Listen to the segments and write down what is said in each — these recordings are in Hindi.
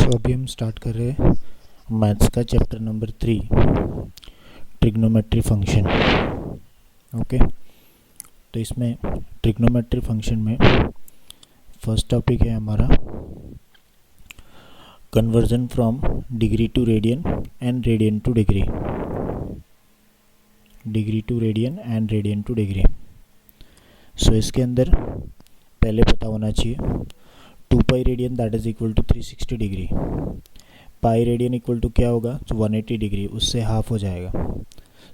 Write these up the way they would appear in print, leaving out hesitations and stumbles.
तो अभी हम स्टार्ट कर रहे हैं मैथ्स का chapter number 3 trigonometry function. Okay, तो इसमें ट्रिग्नोमेट्री फंक्शन में फर्स्ट टॉपिक है हमारा conversion from degree to radian and radian to degree, degree to radian and radian to degree. So इसके अंदर पहले पता होना चाहिए 2 pi radian that is equal to 360 degree, pi radian equal to क्या होगा, तो 180 डिग्री, उससे हाफ हो जाएगा।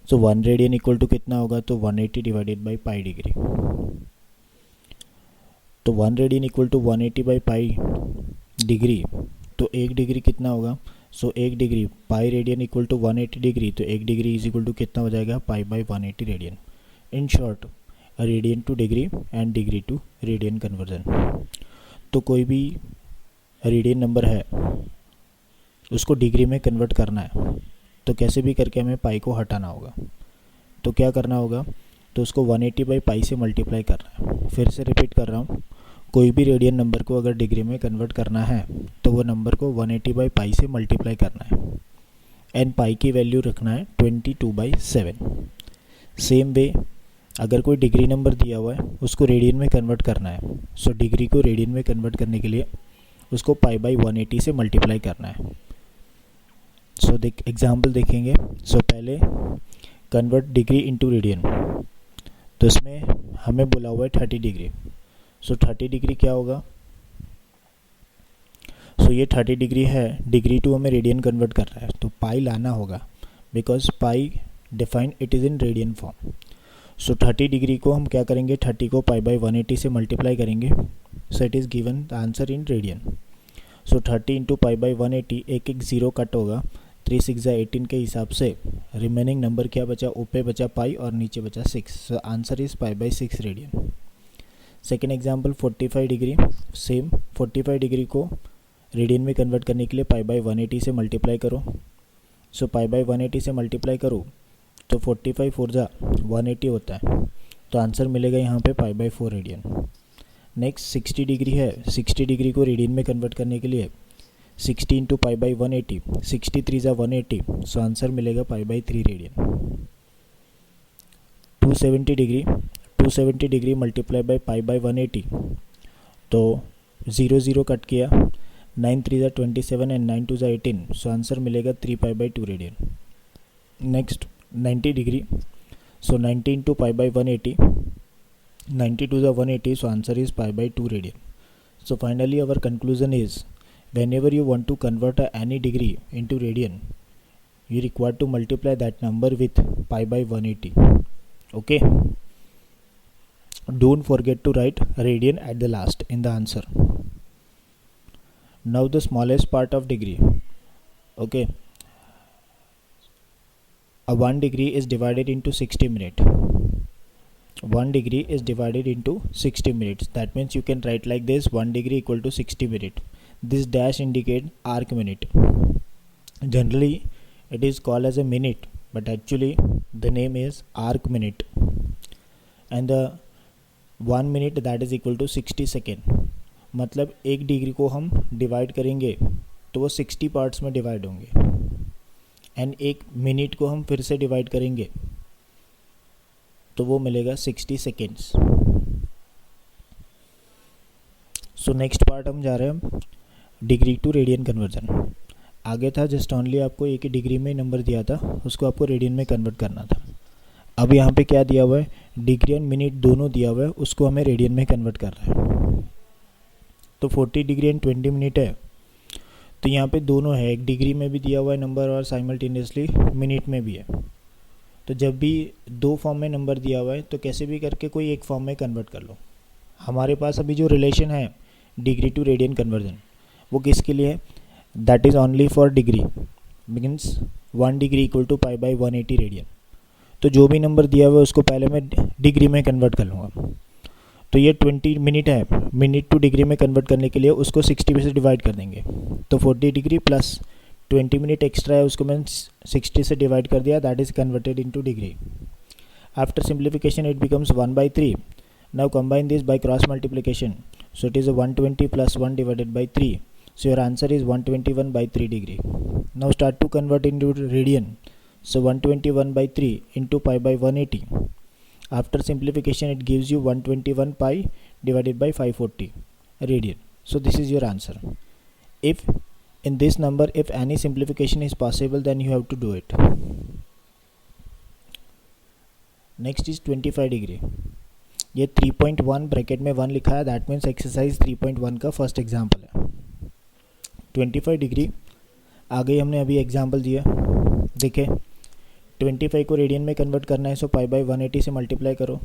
सो 1 रेडियन इक्वल टू कितना होगा, तो 180 डिवाइडेड बाई पाई डिग्री। तो 1 radian equal to 180 by pi degree, तो 1 डिग्री कितना होगा, so 1 degree pi radian equal to 180 degree, तो 1 डिग्री इज इक्वल टू कितना हो जाएगा, pi by 180 radian. In short radian to degree and degree to radian conversion. तो कोई भी रेडियन नंबर है उसको डिग्री में कन्वर्ट करना है, तो कैसे भी करके हमें पाई को हटाना होगा। तो क्या करना होगा, तो उसको 180 बाई पाई से मल्टीप्लाई करना है। फिर से रिपीट कर रहा हूँ, कोई भी रेडियन नंबर को अगर डिग्री में कन्वर्ट करना है तो वो नंबर को 180 बाई पाई से मल्टीप्लाई करना है एंड पाई की वैल्यू रखना है 22/7। सेम वे अगर कोई डिग्री नंबर दिया हुआ है उसको रेडियन में कन्वर्ट करना है, सो डिग्री को रेडियन में कन्वर्ट करने के लिए उसको पाई बाई 180 से मल्टीप्लाई करना है। सो एग्जाम्पल देखेंगे। सो पहले कन्वर्ट डिग्री इनटू रेडियन, तो इसमें हमें बोला हुआ है 30 डिग्री। सो 30 डिग्री क्या होगा, सो ये 30 डिग्री है, डिग्री टू हमें रेडियन कन्वर्ट कर रहा है, तो पाई लाना होगा because pi define it is in radian form. So 30 degree को हम क्या करेंगे, 30 को पाई बाई 180 से मल्टीप्लाई करेंगे, सो it is given the answer in radian. So 30 into pi by 180, एक एक ज़ीरो कट होगा, 3 6 18 के हिसाब से रिमेनिंग नंबर क्या बचा, ऊपर बचा पाई और नीचे बचा 6। So answer is pi by 6 radian. Second example 45 degree, same 45 degree को रेडियन में कन्वर्ट करने के लिए पाई बाई 180 से मल्टीप्लाई करो। सो पाई बाई 180 से मल्टीप्लाई करो तो 45 4 जा 180 होता है, तो आंसर मिलेगा यहाँ पे pi by 4 radian. Next 60 degree है, 60 डिग्री को रेडियन में कन्वर्ट करने के लिए 60 इंटू पाई बाई 180, 60 3 जा 180, सो आंसर मिलेगा पाई by 3 radian. 270 degree, 270 degree multiply by pi by 180, तो 0 0 कट किया, 9 3 जा 27 एंड 9 2 जा 18, सो आंसर मिलेगा 3 pi by 2 radian. Next 90 degree, so 90 into pi by 180, 90 to the 180, so answer is pi by 2 radian. So finally our conclusion is whenever you want to convert any degree into radian, you require to multiply that number with pi by 180. Okay, don't forget to write radian at the last in the answer. Now the smallest part of degree. Okay, a 1 degree is divided into 60 minutes. 1 degree is divided into 60 minutes. That means you can write like this, 1 degree equal to 60 minutes. This dash indicate arc minute. Generally it is called as a minute, but actually the name is arc minute. And the 1 minute that is equal to 60 second. मतलब 1 डिग्री को हम डिवाइड करेंगे तो वो 60 पार्ट्स में डिवाइड होंगे, एंड 1 मिनट को हम फिर से डिवाइड करेंगे तो वो मिलेगा 60 सेकेंड्स। सो नेक्स्ट पार्ट हम जा रहे हैं डिग्री टू रेडियन कन्वर्जन। आगे था जस्ट ओनली आपको एक ही डिग्री में नंबर दिया था, उसको आपको रेडियन में कन्वर्ट करना था। अब यहाँ पे क्या दिया हुआ है, डिग्री एंड मिनट दोनों दिया हुआ है, उसको हमें रेडियन में कन्वर्ट कर रहा है। तो 40 डिग्री एंड 20 मिनट है, तो यहाँ पे दोनों है, एक डिग्री में भी दिया हुआ है नंबर और साइमल्टेनियसली मिनट में भी है। तो जब भी 2 फॉर्म में नंबर दिया हुआ है तो कैसे भी करके कोई एक फॉर्म में कन्वर्ट कर लो। हमारे पास अभी जो रिलेशन है डिग्री टू रेडियन कन्वर्जन, वो किसके लिए है, that is only for degree, means 1 degree equal to pi by 180 radian. तो जो भी नंबर दिया हुआ है उसको पहले मैं डिग्री में कन्वर्ट कर लूँगा। तो ये 20 मिनट है, मिनट टू डिग्री में कन्वर्ट करने के लिए उसको 60 से डिवाइड कर देंगे, तो 40 डिग्री प्लस 20 मिनट एक्स्ट्रा है उसको मैंने 60 से डिवाइड कर दिया, that is converted into degree. After simplification it becomes 1/3। Now combine this by cross multiplication, so it is a 120 plus 1 divided by 3, So your answer is 121 by 3 degree. Now start to convert into radian. So 121 by 3 into pi by 180. After simplification it gives you 121 pi divided by 540 radian. So this is your answer. If in this number if any simplification is possible, then you have to do it. Next is 25 degree. ये 3.1 ब्रैकेट में 1 लिखा है, दैट मीन्स एक्सरसाइज 3.1 का फर्स्ट एग्जाम्पल है. 25 डिग्री आ गई, हमने अभी एग्जाम्पल दिया. देखें 25 को रेडियन में कन्वर्ट करना है, सो पाई बाई 180 से मल्टीप्लाई करो.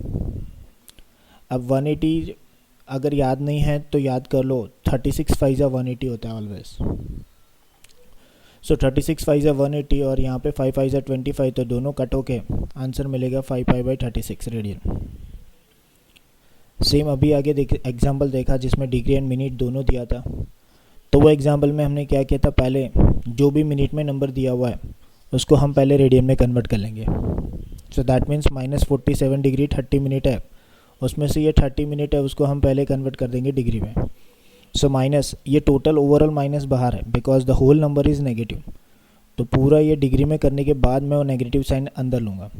अब 180 अगर याद नहीं है तो याद कर लो, 36 फाइजा 180 होता है ऑलवेज. सो 36 फाइजा 180 और यहाँ पे 5 फाइजा 25, तो दोनों कट होके आंसर मिलेगा 5 पाई बाई 36 रेडियन. सेम अभी आगे एग्जाम्पल देखा जिसमें डिग्री एंड मिनट दोनों दिया था. तो वो एग्जाम्पल में हमने क्या किया था, पहले जो भी मिनट में नंबर दिया हुआ है उसको हम पहले रेडियन में कन्वर्ट कर लेंगे. So that means -47 degree 30 minute है, उसमें से ये 30 मिनट है उसको हम पहले कन्वर्ट कर देंगे डिग्री में. सो माइनस, ये टोटल ओवरऑल माइनस बाहर है because the whole number is negative. तो पूरा ये डिग्री में करने के बाद मैं वो नेगेटिव साइन अंदर लूँगा.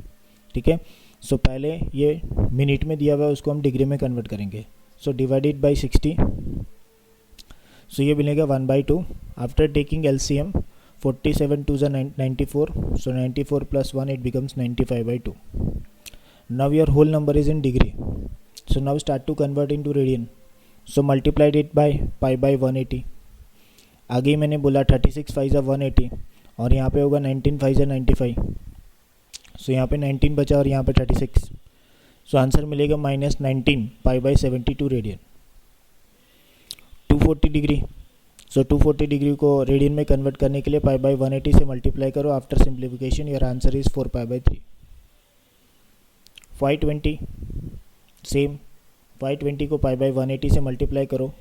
ठीक है. सो पहले ये मिनट में दिया हुआ है उसको हम डिग्री में कन्वर्ट करेंगे. So divided by 60. सो ये मिलेगा 1/2. आफ्टर टेकिंग LCM 47 2 ज़ा 94. सो 94 + 1 it becomes 95/2. Now your whole number is in degree. So now start to convert into radian. So multiplied it by pi by 180. आगे मैंने बोला 36 फाइजा 180 और यहाँ पे होगा 19 फाइजा 95. सो यहाँ पे 19 बचा और यहाँ पे 36. सो आंसर मिलेगा -19 pi by 72 radian. 240 degree. So 240 degree को रेडियन में कन्वर्ट करने के लिए पाई बाई 180 से मल्टीप्लाई करो. After simplification your answer is 4 pi by 3. 520 same. 520 को पाई बाई 180 से मल्टीप्लाई करो.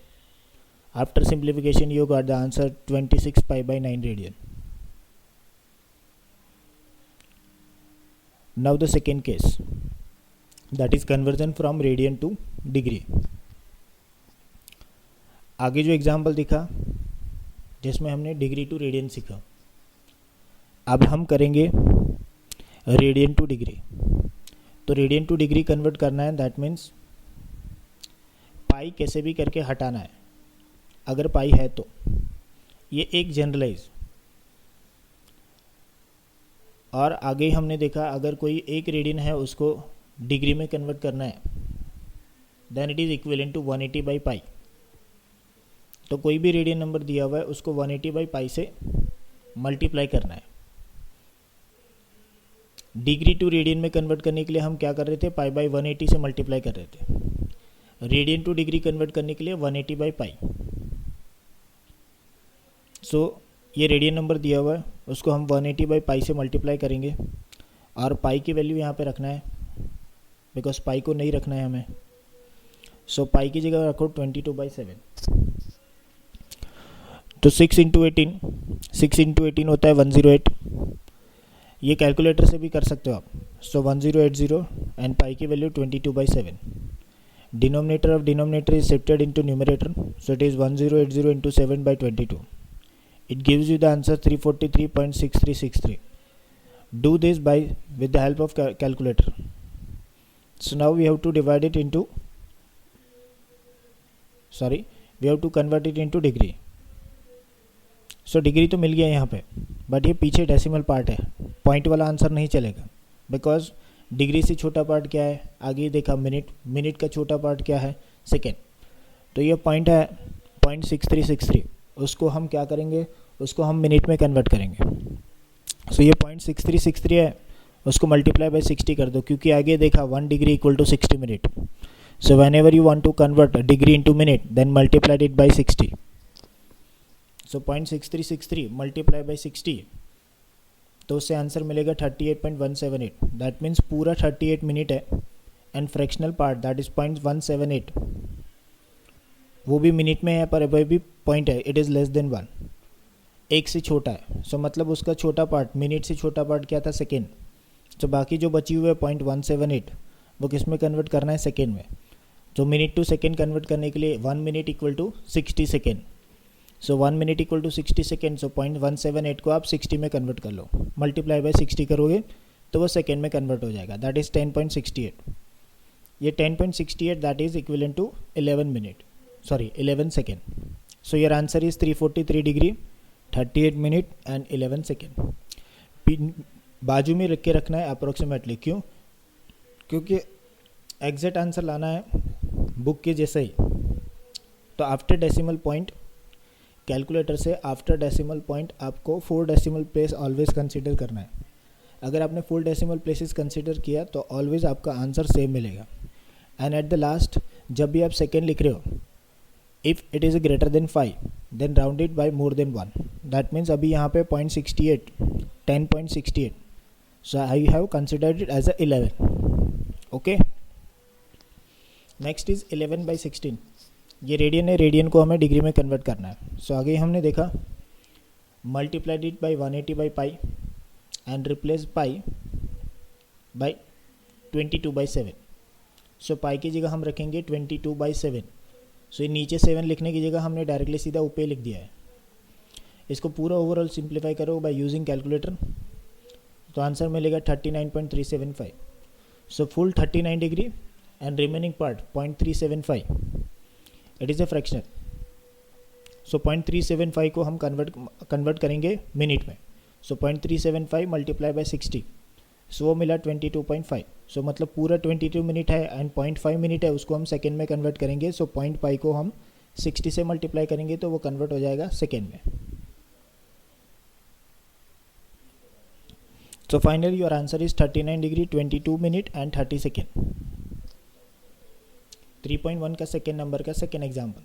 After simplification you got the answer 26 pi by 9 radian. Now the second case, that is conversion from radian to degree. आगे जो एग्जाम्पल दिखा जिसमें हमने डिग्री टू रेडियन सीखा, अब हम करेंगे रेडियन टू डिग्री. तो रेडियन टू डिग्री कन्वर्ट करना है, दैट मीन्स पाई कैसे भी करके हटाना है. अगर पाई है तो ये एक जनरलाइज. और आगे हमने देखा अगर कोई एक रेडियन है उसको डिग्री में कन्वर्ट करना है, then it is equivalent to 180 by pi. तो कोई भी रेडियन नंबर दिया हुआ है उसको 180 बाई पाई से मल्टीप्लाई करना है. डिग्री टू रेडियन में कन्वर्ट करने के लिए हम क्या कर रहे थे, पाई बाई 180 से मल्टीप्लाई कर रहे थे. रेडियन टू डिग्री कन्वर्ट करने के लिए 180 बाई पाई. सो ये रेडियन नंबर दिया हुआ है उसको हम 180 बाई पाई से मल्टीप्लाई करेंगे और पाई की वैल्यू यहाँ पे रखना है बिकॉज पाई को नहीं रखना है हमें. सो पाई की जगह रखो 22/7. तो 6 × 18, 6 × 18 होता है 108. ये कैलकुलेटर से भी कर सकते हो आप. सो 1080 एंड पाई की value 22/7. Denominator of denominator is shifted into numerator, so it is 1080 into 7/22. It gives you the answer 343.6363. Do this with the help of calculator. So now we have to divide it into, we have to convert it into degree. So degree तो मिल गया यहाँ पे, बट ये पीछे डेसिमल पार्ट है, पॉइंट वाला आंसर नहीं चलेगा बिकॉज डिग्री से छोटा पार्ट क्या है, आगे देखा मिनट का छोटा पार्ट क्या है, सेकेंड. तो ये पॉइंट है 0.6363, उसको हम क्या करेंगे, उसको हम मिनट में कन्वर्ट करेंगे. सो ये 0.6363 है, उसको मल्टीप्लाई बाय 60 कर दो क्योंकि आगे देखा 1 degree equal to 60 minute. So whenever you want to convert degree into minute then multiplied it by 60. So 0.6363 multiply by 60, तो उससे आंसर मिलेगा 38.178. दैट मीन्स पूरा 38 मिनट है and fractional part that is 0.178 वो भी मिनट में है पर अभी भी पॉइंट है, इट इज़ लेस देन 1, एक से छोटा है. सो मतलब उसका छोटा पार्ट, मिनट से छोटा पार्ट क्या था, सेकेंड. तो बाकी जो बची हुई है 0.178 वो किस में कन्वर्ट करना है, सेकेंड में. तो मिनट टू सेकेंड कन्वर्ट करने के लिए 1 minute equal to 60 second. So 1 minute equal to 60 second, so 0.178 को आप 60 में कन्वर्ट कर लो, मल्टीप्लाई बाय 60 करोगे तो वो सेकेंड में कन्वर्ट हो जाएगा, दैट इज़ 10.68। ये 10.68 that is equivalent to 11 second. So your answer is 343 degree 38 minute and 11 second. बाजू में रख के रखना है अप्रोक्सीमेटली, क्यों? क्योंकि एग्जैक्ट आंसर लाना है बुक के जैसे ही। तो आफ्टर डेसिमल पॉइंट कैलकुलेटर से आफ्टर डेसिमल पॉइंट आपको 4 डेसिमल प्लेस ऑलवेज कंसीडर करना है। अगर आपने 4 डेसिमल प्लेसेस कंसीडर किया तो ऑलवेज आपका आंसर सेम मिलेगा। एंड एट द लास्ट जब भी आप सेकेंड लिख रहे हो, if it is greater than 5 then round it by more than 1, that means अभी यहाँ पे 0.68 10.68, so I have considered it as a 11। Okay, next is 11/16। ये रेडियन है, रेडियन को हमें डिग्री में कन्वर्ट करना है। सो आगे हमने देखा multiplied it by 180/π and replace pi by 22/7। So pi की जगह हम रखेंगे 22/7। सो ये नीचे 7 लिखने की जगह हमने डायरेक्टली सीधा ऊपर लिख दिया है। इसको पूरा ओवरऑल सिंप्लीफाई करो बाय यूजिंग कैलकुलेटर तो आंसर मिलेगा 39.375। So full 39 degree and remaining part 0.375, it is a fractional. So 0.375 को हम कन्वर्ट करेंगे मिनट में। सो 0.375 मल्टीप्लाई बाय 60, सो वो मिला 22.5। सो मतलब पूरा 22 मिनट है एंड 0.5 मिनट है, उसको हम सेकेंड में कन्वर्ट करेंगे। सो 0.5 को हम 60 से मल्टीप्लाई करेंगे तो वो कन्वर्ट हो जाएगा सेकेंड में। So finally your answer is 39 degree 22 minute and 30 second. 3.1 का सेकेंड नंबर का second example,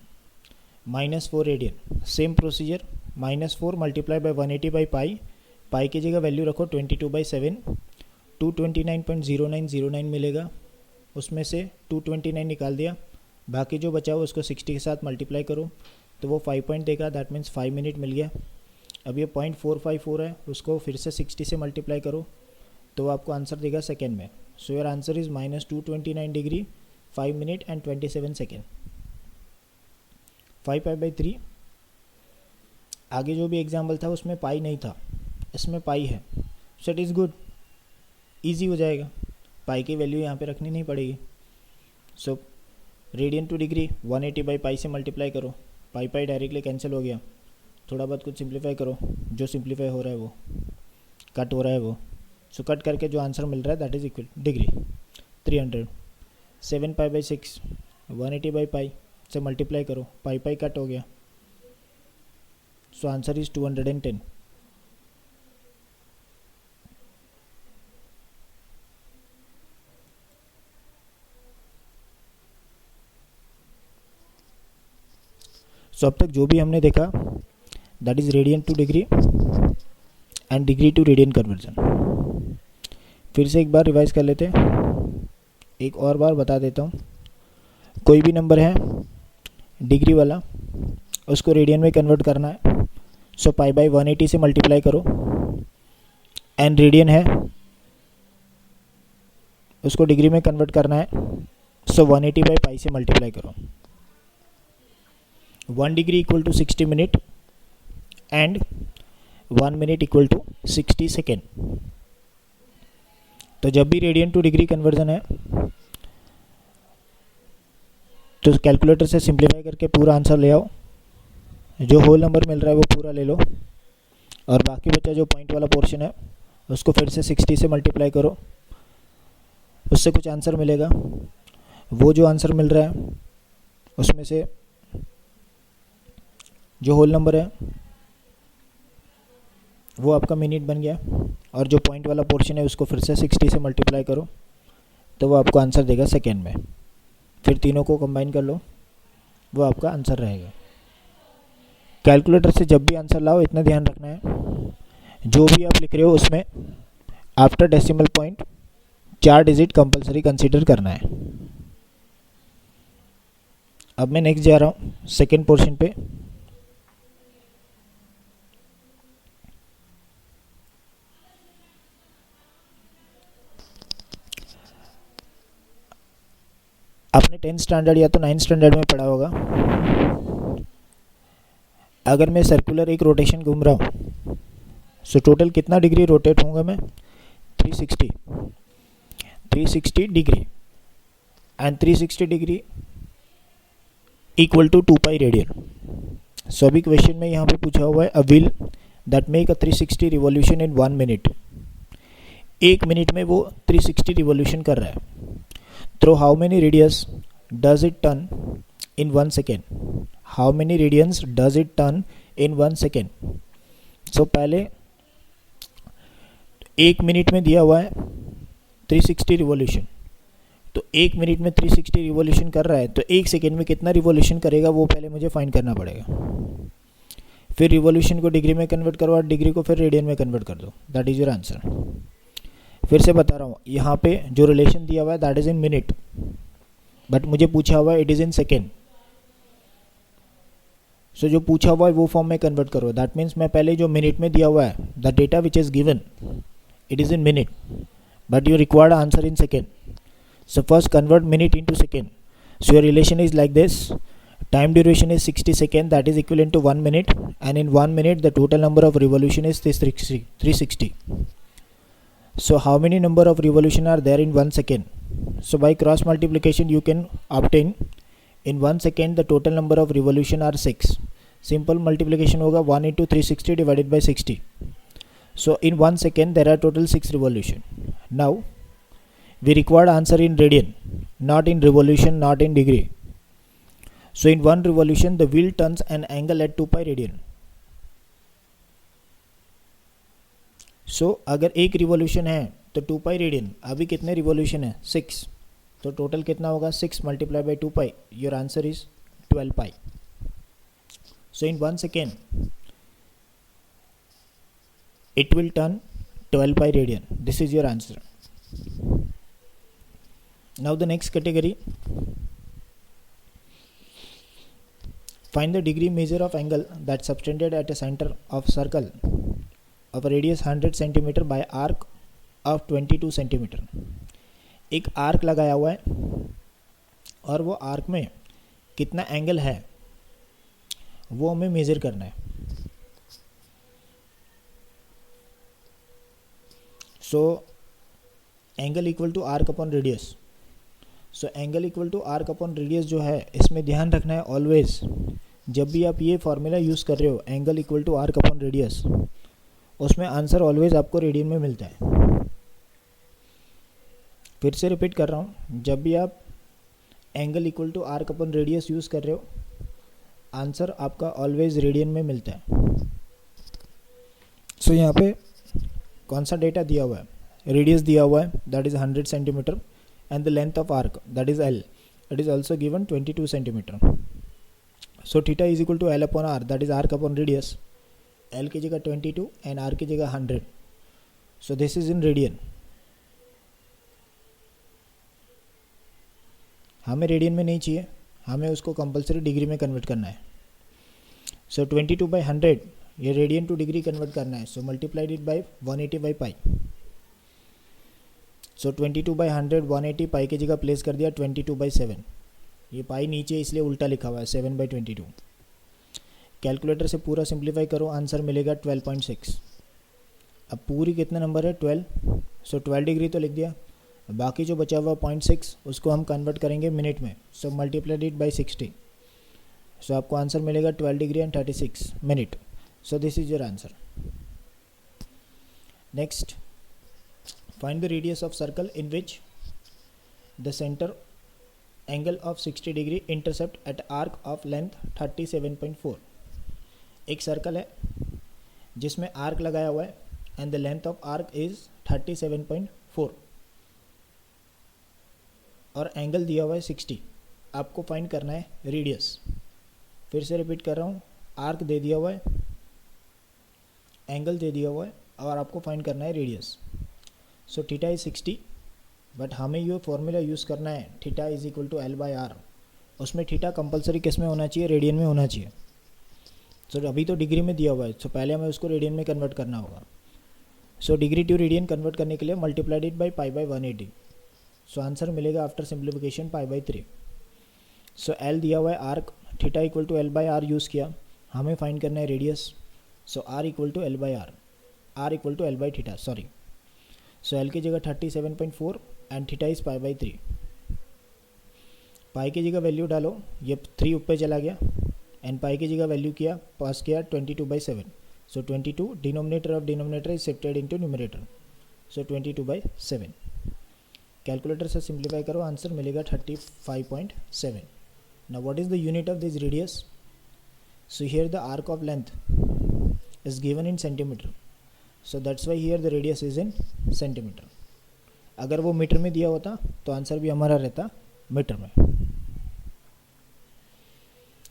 -4 radian. Same procedure, -4 multiply by 180/π, pi की जगह वैल्यू रखो 22/7, 229.0909 मिलेगा। उसमें से 229 निकाल दिया, बाकी जो बचा हुआ उसको 60 के साथ मल्टीप्लाई करो तो वो 5 पॉइंट देगा, दैट मीन्स 5 मिनट मिल गया। अब ये 0.454 है, उसको फिर से 60 से मल्टीप्लाई करो तो आपको आंसर देगा सेकेंड में। So your answer is -229 degree 5 minute and 27 second. 5π/3। आगे जो भी एग्जाम्पल था उसमें पाई नहीं था, इसमें पाई है, सो इट इज़ गुड, ईजी हो जाएगा, पाई की वैल्यू यहाँ पे रखनी नहीं पड़ेगी। सो रेडियन टू डिग्री 180/π से मल्टीप्लाई करो, पाई डायरेक्टली कैंसिल हो गया। थोड़ा बहुत कुछ सिंप्लीफाई करो, जो सिंप्लीफाई हो रहा है वो कट हो रहा है वो, सो कट करके जो आंसर मिल रहा है दैट इज इक्वल डिग्री 300। 7π/6 180/π से मल्टीप्लाई करो, पाई कट हो गया, सो आंसर इज 210। सो अब तक जो भी हमने देखा that is radian to degree and degree to radian conversion. फिर से एक बार रिवाइज कर लेते हैं, एक और बार बता देता हूँ। कोई भी नंबर है डिग्री वाला, उसको रेडियन में कन्वर्ट करना है। सो π/180 से मल्टीप्लाई करो, एंड रेडियन है उसको डिग्री में कन्वर्ट करना है। सो 180/π से मल्टीप्लाई करो। 1 degree equal to 60 minute and 1 minute equal to 60 second. तो जब भी रेडियन टू डिग्री कन्वर्जन है तो कैलकुलेटर से सिंप्लीफाई करके पूरा आंसर ले आओ, जो होल नंबर मिल रहा है वो पूरा ले लो, और बाकी बचा जो पॉइंट वाला पोर्शन है उसको फिर से 60 से मल्टीप्लाई करो, उससे कुछ आंसर मिलेगा। वो जो आंसर मिल रहा है उसमें से जो होल नंबर है वो आपका मिनट बन गया, और जो पॉइंट वाला पोर्शन है उसको फिर से 60 से मल्टीप्लाई करो तो वो आपको आंसर देगा सेकेंड में। फिर तीनों को कंबाइन कर लो, वो आपका आंसर रहेगा। कैलकुलेटर से जब भी आंसर लाओ इतना ध्यान रखना है, जो भी आप लिख रहे हो उसमें after decimal point 4 digit compulsory consider करना है। अब मैं नेक्स्ट जा रहा हूँ सेकेंड पोर्शन पे। आपने 10th स्टैंडर्ड या तो 9th स्टैंडर्ड में पढ़ा होगा अगर मैं सर्कुलर एक रोटेशन घूम रहा हूँ, सो टोटल कितना डिग्री रोटेट होऊंगा मैं? 360 degree, and 360 degree equal to 2 pi radian. So अभी क्वेश्चन में यहाँ पे पूछा हुआ है a wheel that make a 360 revolution in 1 minute. 1 minute में वो 360 रिवॉल्यूशन कर रहा है। Through how many radius does it turn in 1 second? How many radians does it turn in 1 second? So पहले 1 मिनट में दिया हुआ है 360 रिवॉल्यूशन, तो 1 मिनट में 360 रिवॉल्यूशन कर रहा है, तो 1 सेकेंड में कितना रिवॉल्यूशन करेगा वो पहले मुझे फाइंड करना पड़ेगा। फिर रिवॉल्यूशन को डिग्री में कन्वर्ट करो और डिग्री को फिर रेडियन में कन्वर्ट कर दो, दैट इज योर आंसर। फिर से बता रहा हूँ, यहाँ पे जो रिलेशन दिया हुआ है that is in minute, but मुझे पूछा हुआ है इट इज इन सेकेंड। सो जो पूछा हुआ है वो फॉर्म में कन्वर्ट करो, दैट मीन्स मैं पहले जो मिनट में दिया हुआ है the data which is given it is in minute, but you required answer in second. So first convert minute into second. So your relation is like this. Time duration is 60 seconds, that is equivalent to 1 minute, and in 1 minute the total number of revolution is 360. So how many number of revolution are there in 1 second? So by cross multiplication you can obtain in 1 second the total number of revolution are 6. Simple multiplication होगा 1 into 360 divided by 60. So in 1 second there are total 6 revolution. Now we required answer in radian, not in revolution, not in degree. So in 1 revolution the wheel turns an angle at 2 pi radian. So अगर एक रिवॉल्यूशन है तो 2 पाई रेडियन, अभी कितने रिवॉल्यूशन है? 6, तो टोटल कितना होगा? 6 multiply by 2 pi, your answer is 12 pi. So in 1 second it will turn 12 pi radian. This is your answer. Now the next category, find the degree measure of angle that subtended at a center of circle of a radius 100 cm by arc of 22 cm. एक आर्क लगाया हुआ है और वो आर्क में कितना एंगल है वो हमें मेजर करना है। So angle equal to arc upon radius. So angle equal to arc upon radius जो है, इसमें ध्यान रखना है ऑलवेज, जब भी आप ये फॉर्मूला यूज़ कर रहे हो angle equal to arc upon radius, उसमें आंसर ऑलवेज आपको रेडियन में मिलता है। फिर से रिपीट कर रहा हूँ, जब भी आप angle equal to arc upon radius use कर रहे हो आंसर आपका ऑलवेज रेडियन में मिलता है। सो यहाँ पे कौन सा डेटा दिया हुआ है? रेडियस दिया हुआ है that is 100 centimetre and the length of arc that is L, it is also given 22 centimeter. So theta is equal to L upon R, that is arc upon radius. L की जगह 22 and R की जगह 100. So this is in radian. हमें रेडियन में नहीं चाहिए, हमें उसको कंपलसरी डिग्री में कन्वर्ट करना है। So 22 by 100 ये रेडियन टू डिग्री कन्वर्ट करना है। So multiplied it by 180 by pi. So 22 by 100 180 पाई की जगह प्लेस कर दिया 22 बाई 7, ये पाई नीचे इसलिए उल्टा लिखा हुआ है 7 बाई 22। कैलकुलेटर से पूरा सिंप्लीफाई करो, आंसर मिलेगा 12.6। अब पूरी कितना नंबर है? 12। सो 12 डिग्री तो लिख दिया, बाकी जो बचा हुआ 0.6 उसको हम कन्वर्ट करेंगे मिनट में। सो मल्टीप्लाइड इट बाई 60, सो आपको आंसर मिलेगा 12 degree and 36 minute. So this is your answer. Next, find the radius of circle in which the center angle of 60 degree intercept at arc of length 37.4। एक सर्कल है जिसमें आर्क लगाया हुआ है and the length of arc is 37.4 और एंगल दिया हुआ है 60। आपको फाइंड करना है रेडियस। फिर से रिपीट कर रहा हूँ, आर्क दे दिया हुआ है, एंगल दे दिया हुआ है और आपको फाइंड करना है radius. So theta is 60, but हमें ये फॉर्मूला यूज़ करना है theta is equal to L by R. उसमें थीटा कंपलसरी किस में होना चाहिए? रेडियन में होना चाहिए। सो अभी तो डिग्री में दिया हुआ है, सो पहले हमें उसको रेडियन में कन्वर्ट करना होगा। So degree to radian convert करने के लिए multiplied it by pi by 180। So answer मिलेगा after simplification pi by 3। So L दिया हुआ है arc, theta equal to L by R use किया, हमें फाइंड करना है radius, so R equal to L by R equal to L by theta, sorry, so L की जगह 37.4 and theta is pi by 3, पाई की जगह वैल्यू डालो, ये 3 ऊपर चला गया एंड पाई की जगह वैल्यू किया पास किया 22/7, सो 22 denominator of denominator is shifted into numerator, so 22/7, calculator से सिंप्लीफाई करो, आंसर मिलेगा 35.7. Now what is the unit of this radius, so here the arc of length is given in centimeter, so that's why here the radius is in centimeter. अगर वो मीटर में दिया होता तो आंसर भी हमारा रहता मीटर में.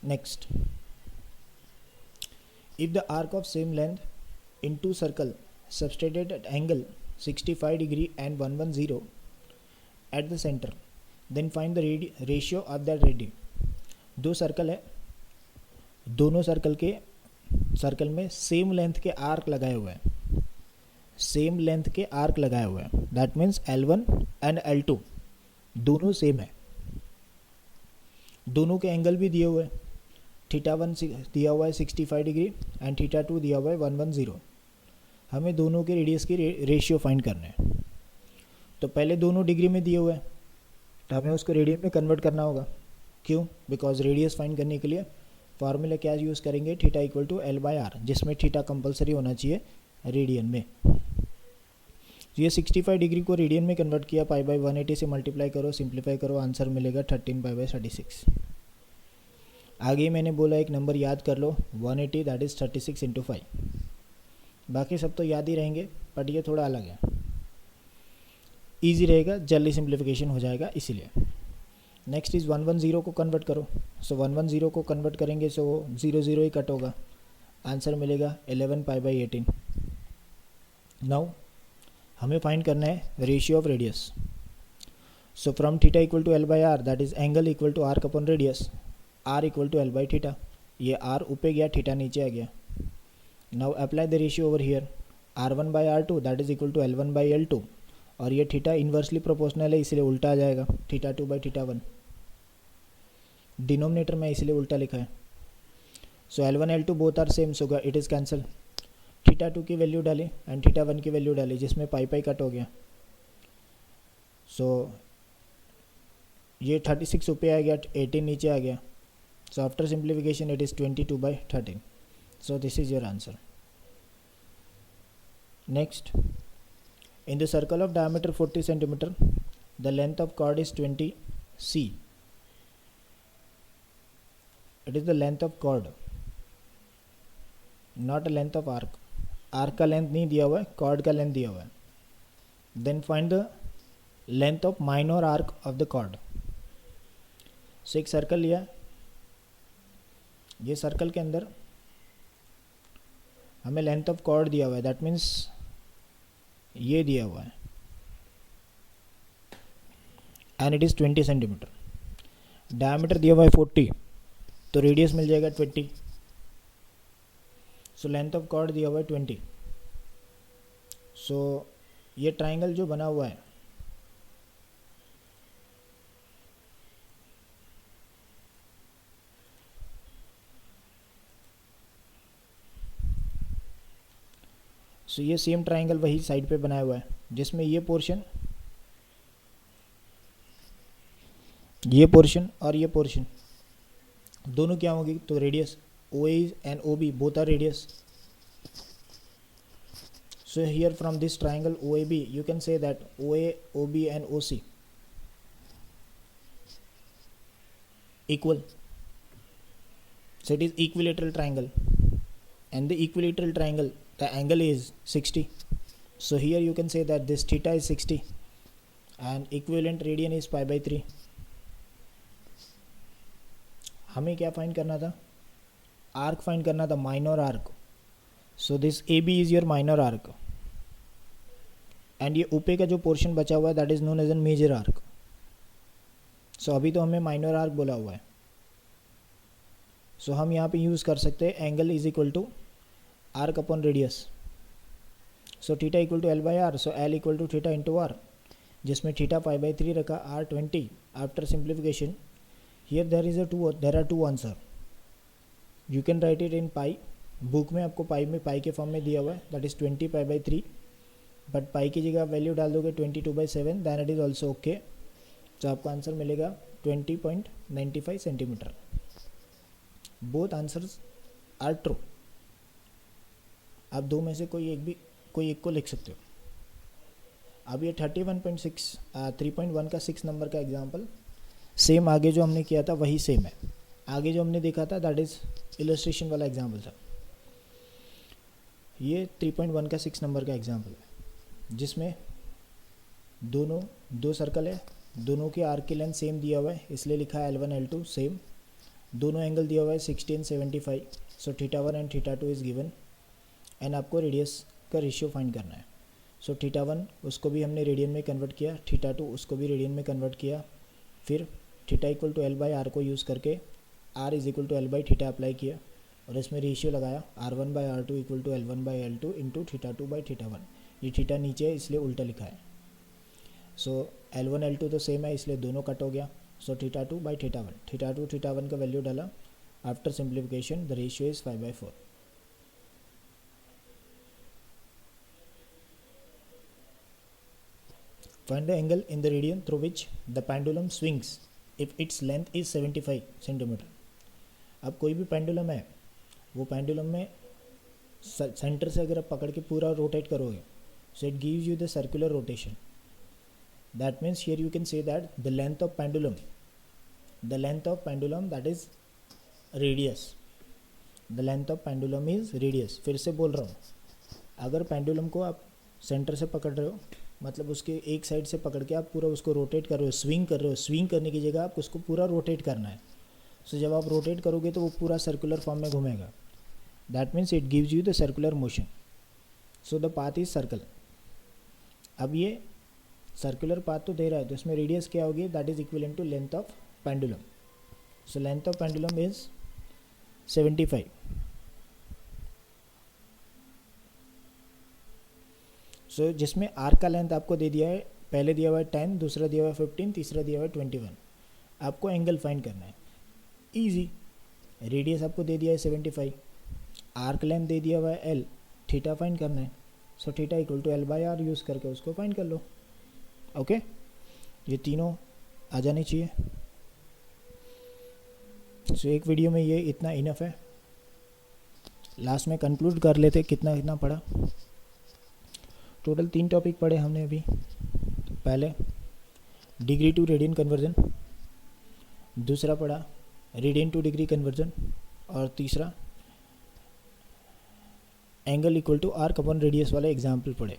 Next, if the arc of same length in two circle subtended at angle 65 degree and 110 at the center, then find the ratio of that radius. दो सर्कल है, दोनों सर्कल में सेम लेंथ के आर्क लगाए हुए हैं, सेम लेंथ के आर्क लगाए हुए हैं, that means L1 and L2 दोनों सेम है, दोनों के एंगल भी दिए हुए हैं, थीटा 1 दिया हुआ है 65 डिग्री एंड थीटा 2 दिया हुआ है 110. हमें दोनों के रेडियस की रेशियो फाइंड करना है. तो पहले दोनों डिग्री में दिए हुए हैं तो हमें उसको रेडियन में कन्वर्ट करना होगा. क्यों? बिकॉज रेडियस फाइंड करने के लिए फार्मूला क्या यूज़ करेंगे, theta equal to L by R, जिसमें थीटा कंपलसरी होना चाहिए रेडियन में. ये 65 डिग्री को रेडियन में कन्वर्ट किया, पाई बाई 180 से मल्टीप्लाई करो, सिंप्लीफाई करो, आंसर मिलेगा 13 पाई बाई 36. आगे मैंने बोला एक नंबर याद कर लो, 180 दैट इज़ 36 इंटू 5. बाकी सब तो याद ही रहेंगे बट ये थोड़ा अलग है, ईजी रहेगा, जल्दी सिंप्लीफिकेशन हो जाएगा इसीलिए. नेक्स्ट इज़ 110 को कन्वर्ट करो, सो 110 को कन्वर्ट करेंगे सो 0 0 ही कट होगा, आंसर मिलेगा 11 पाई बाई 18. नाउ हमें फाइंड करना है ratio of radius. So from theta equal to L by R that is angle equal to arc upon radius, R equal to L by theta, ये आर ऊपर गया थीटा नीचे आ गया. Now apply the ratio over here, R1 by R2 that is equal to L1 by L2, और ये थीटा इन्वर्सली प्रोपोर्शनल है इसलिए उल्टा आ जाएगा, थीटा 2 बाई थीटा 1, डिनोमिनेटर में इसलिए उल्टा लिखा है. So L1 L2 both are same, so it is cancel. Theta 2 की वैल्यू डाली एंड थीटा 1 की वैल्यू डाली, जिसमें पाई पाई कट हो गया. सो ये 36 ऊपर आ गया, 18 नीचे आ गया. So after simplification it is 22 by 13. So this is your answer. Next, in the circle of diameter 40 centimeter, the length of chord is 20 c. It is the length of chord, not a length of arc. Arc का लेंथ नहीं दिया हुआ है, chord का लेंथ दिया हुआ है. Then find the length of minor arc of the chord. So एक सर्कल लिया, ये सर्कल के अंदर हमें लेंथ ऑफ chord दिया हुआ है, दैट मीन्स ये दिया हुआ है and it is 20 centimetre. Diameter दिया हुआ है 40, तो रेडियस मिल जाएगा 20. सो लेंथ ऑफ कॉर्ड दिया हुआ है 20. सो ये ट्राइंगल जो बना हुआ है, सो ये सेम ट्राइंगल वही साइड पे बनाया हुआ है, जिसमें ये पोर्शन और ये पोर्शन दोनों क्या होगी, तो radius OA and OB both are radius. So here from this triangle OAB you can say that OA, OB and OC equal. So it is equilateral triangle, and the equilateral triangle, the angle is 60. So here you can say that this theta is 60 and equivalent radian is pi by 3. हमें क्या फाइंड करना था, आर्क फाइंड करना था, minor arc. So this AB is your minor arc and ये ऊपर का जो पोर्शन बचा हुआ है that is known as an major arc. So अभी तो हमें माइनर आर्क बोला हुआ है. सो हम यहाँ पे यूज़ कर सकते हैं angle is equal to arc upon radius. So theta equal to L by R, so L equal to theta into R, जिसमें थीटा पाई बाई 3 रखा, R 20. After simplification here there are two answer. You can write it in pi. Book में आपको पाई के फॉर्म में दिया हुआ है, दैट इज़ 20 पाई/3, बट पाई की जगह आप वैल्यू डाल दोगे 22/7, then it is also okay. तो आपको आंसर मिलेगा 20.95 centimetre. Both answers are true. आप दो में से कोई एक को लिख सकते हो. अब ये 3.1 का 6 नंबर का एग्जाम्पल सेम आगे जो हमने किया था वही सेम है. आगे जो हमने देखा था दैट इज़ इलस्ट्रेशन वाला एग्जाम्पल था. ये 3.1 का 6 नंबर का एग्जाम्पल है जिसमें दो सर्कल है, दोनों के आर्क की लेंथ सेम दिया हुआ है, इसलिए लिखा है L1 L2 सेम. दोनों एंगल दिया हुआ है 60 and 75. So θ1 and θ2 is given and आपको रेडियस का रेशियो फाइंड करना है. सो θ1 उसको भी हमने रेडियन में कन्वर्ट किया, θ2 उसको भी रेडियन में कन्वर्ट किया, फिर θ = L/R को यूज़ करके R = L/θ अप्लाई किया और इसमें रेशियो लगाया R1/R2 = L1/L2 इंटू θ2/θ1. ये θ नीचे है इसलिए उल्टा लिखा है. सो L1 L2 तो सेम है इसलिए दोनों कट हो गया. सो θ2/θ1, θ2/θ1 का वैल्यू डाला. After simplification the ratio is 5/4. Find the angle in the radian through which the pendulum swings if its length is 75 centimetre. अब कोई भी पेंडुलम है, वो पेंडुलम में सेंटर से अगर आप पकड़ के पूरा रोटेट करोगे, so it gives you the circular rotation. That means here you can say that the length of pendulum that is radius. The length of pendulum is radius. फिर से बोल रहा हूँ, अगर पेंडुलम को आप सेंटर से पकड़ रहे हो, मतलब उसके एक साइड से पकड़ के आप पूरा उसको रोटेट कर रहे हो, स्विंग कर रहे हो. स्विंग करने की जगह आप उसको पूरा रोटेट करना है. सो जब आप रोटेट करोगे तो वो पूरा सर्कुलर फॉर्म में घूमेगा. That means it gives you the circular motion. So the path is circle. अब ये सर्कुलर पाथ तो दे रहा है, तो इसमें रेडियस क्या होगी, that is equivalent to length of pendulum. So length of pendulum is 75. सो जिसमें आर्क का लेंथ आपको दे दिया है, पहले दिया हुआ है 10, दूसरा दिया हुआ है 15, तीसरा दिया हुआ है 21. आपको एंगल फाइंड करना है. इजी. रेडियस आपको दे दिया है 75, आर्क लेंथ दे दिया हुआ है L, थीटा फाइंड करना है. सो θ = L/R यूज़ करके उसको फाइंड कर लो. ओके, ये तीनों आ जाने चाहिए. सो एक वीडियो में ये इतना इनफ है. लास्ट में कंक्लूड कर लेते कितना पढ़ा. टोटल 3 टॉपिक पढ़े हमने अभी. पहले डिग्री टू रेडियन कन्वर्जन, दूसरा पढ़ा रेडियन टू डिग्री कन्वर्जन, और तीसरा एंगल = आर्क अपॉन रेडियस वाले एग्जाम्पल पढ़े.